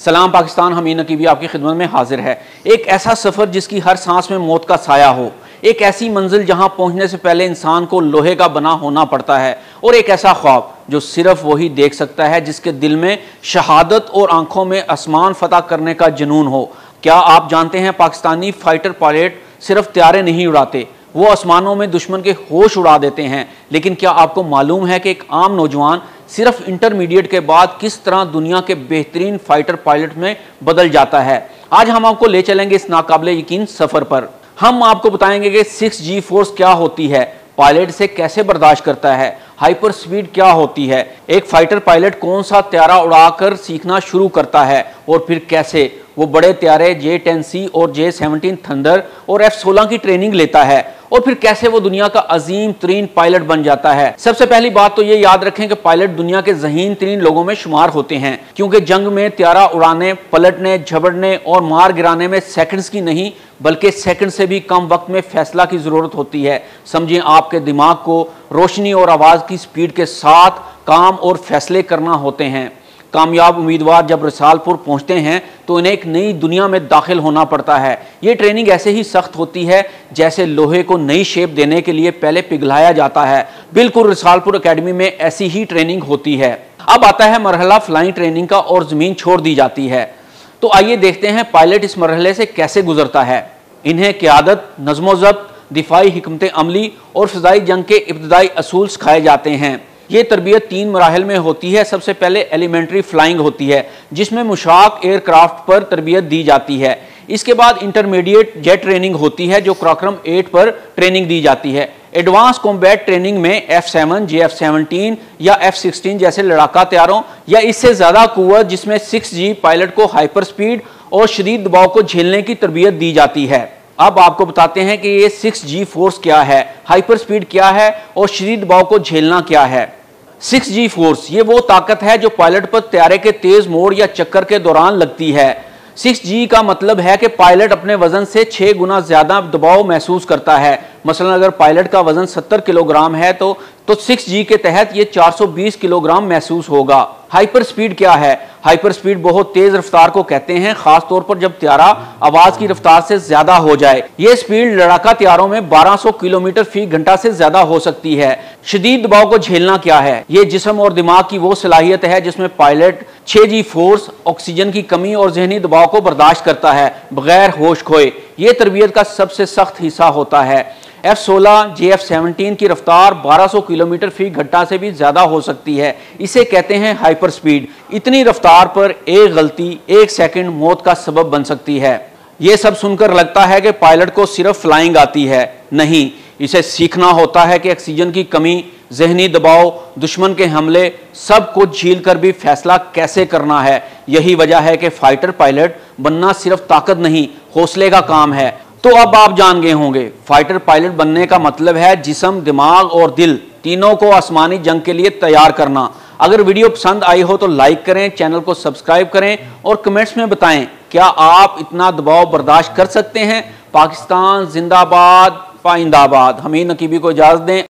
सलाम पाकिस्तान, हमीद नकीबी आपकी खिदमत में हाजिर है। एक ऐसा सफ़र जिसकी हर सांस में मौत का साया हो, एक ऐसी मंजिल जहां पहुंचने से पहले इंसान को लोहे का बना होना पड़ता है, और एक ऐसा ख्वाब जो सिर्फ वही देख सकता है जिसके दिल में शहादत और आंखों में आसमान फतह करने का जुनून हो। क्या आप जानते हैं पाकिस्तानी फाइटर पायलट सिर्फ त्यारे नहीं उड़ाते, वो आसमानों में दुश्मन के होश उड़ा देते हैं। लेकिन क्या आपको मालूम है कि एक आम नौजवान सिर्फ इंटरमीडिएट के बाद किस तरह दुनिया के बेहतरीन फाइटर पायलट में बदल जाता है? आज हम आपको ले चलेंगे इस नाकाबिले यकीन सफर पर। हम आपको बताएंगे कि 6G फोर्स क्या होती है, पायलट से कैसे बर्दाश्त करता है, हाइपर स्पीड क्या होती है, एक फाइटर पायलट कौन सा त्यारा उड़ाकर सीखना शुरू करता है, और फिर कैसे वो बड़े त्यारे J-10C और J-17 थंडर और F-16 की ट्रेनिंग लेता है, और फिर कैसे वो दुनिया का अजीम तरीन पायलट बन जाता है। सबसे पहली बात तो ये याद रखें कि पायलट दुनिया के ज़हीन तरीन लोगों में शुमार होते हैं, क्योंकि जंग में त्यारा उड़ाने, पलटने, झपड़ने और मार गिराने में सेकंड्स की नहीं बल्कि सेकंड से भी कम वक्त में फैसला की ज़रूरत होती है। समझें, आपके दिमाग को रोशनी और आवाज़ की स्पीड के साथ काम और फैसले करना होते हैं। कामयाब उम्मीदवार जब रसालपुर पहुंचते हैं तो इन्हें एक नई दुनिया में दाखिल होना पड़ता है। ये ट्रेनिंग ऐसे ही सख्त होती है जैसे लोहे को नई शेप देने के लिए पहले पिघलाया जाता है। बिल्कुल रसालपुर एकेडमी में ऐसी ही ट्रेनिंग होती है। अब आता है मरहला फ्लाइंग ट्रेनिंग का, और ज़मीन छोड़ दी जाती है। तो आइए देखते हैं पायलट इस मरहले से कैसे गुजरता है। इन्हें क़यादत, नज़्म-ओ-ज़ब्त, दिफाई हिकमत अमली और फ़िज़ाई जंग के इब्तदाई असूल सिखाए जाते हैं। ये तरबियत 3 मराहल में होती है। सबसे पहले एलिमेंट्री फ्लाइंग होती है, जिसमें मुशाक एयरक्राफ्ट पर तरबियत दी जाती है। इसके बाद इंटरमीडिएट जेट ट्रेनिंग होती है, जो क्रॉक्रम 8 पर ट्रेनिंग दी जाती है। एडवांस कॉम्बैट ट्रेनिंग में F-7, JF-17 या F-16 जैसे लड़ाका तैयारों या इससे ज़्यादा कुव्वत, जिसमें 6G पायलट को हाइपर स्पीड और शदीद दबाव को झेलने की तरबियत दी जाती है। अब आपको बताते हैं कि ये 6G फोर्स क्या है, हाइपर स्पीड क्या है और शदीद दबाव को झेलना क्या है। 6G फोर्स ये वो ताकत है जो पायलट पर त्यारे के तेज मोड़ या चक्कर के दौरान लगती है। 6G का मतलब है कि पायलट अपने वजन से 6 गुना ज्यादा दबाव महसूस करता है। मसलन अगर पायलट का वजन 70 किलोग्राम है तो 6G के तहत ये 420 किलोग्राम महसूस होगा। हाइपर स्पीड क्या है? हाइपर स्पीड बहुत तेज रफ्तार को कहते हैं, खास तौर पर जब त्यारा आवाज की रफ्तार से ज्यादा हो जाए। ये स्पीड लड़ाका त्यारों में 1200 किलोमीटर फी घंटा से ज्यादा हो सकती है। शदीद दबाव को झेलना क्या है? ये जिस्म और दिमाग की वो सलाहियत है जिसमें पायलट 6G फोर्स ऑक्सीजन की कमी और जहनी दबाव को बर्दाश्त करता है बगैर होश खोए। ये तरबियत का सबसे सख्त हिस्सा होता है। F-16 JF-17 की रफ्तार 1200 किलोमीटर फी घंटा से भी ज्यादा हो सकती है। इसे कहते हैं हाइपर स्पीड। इतनी रफ्तार पर एक गलती 1 सेकंड मौत का सबब बन सकती है। यह सब सुनकर लगता है कि पायलट को सिर्फ फ्लाइंग आती है। नहीं, इसे सीखना होता है कि ऑक्सीजन की कमी, जहनी दबाव, दुश्मन के हमले, सब कुछ झील कर भी फैसला कैसे करना है। यही वजह है कि फाइटर पायलट बनना सिर्फ ताकत नहीं, हौसले का काम है। तो अब आप जान गए होंगे, फाइटर पायलट बनने का मतलब है जिस्म, दिमाग और दिल तीनों को आसमानी जंग के लिए तैयार करना। अगर वीडियो पसंद आई हो तो लाइक करें, चैनल को सब्सक्राइब करें और कमेंट्स में बताएं क्या आप इतना दबाव बर्दाश्त कर सकते हैं। पाकिस्तान जिंदाबाद, पाइंदाबाद। हमीद नकीबी को इजाजत दें।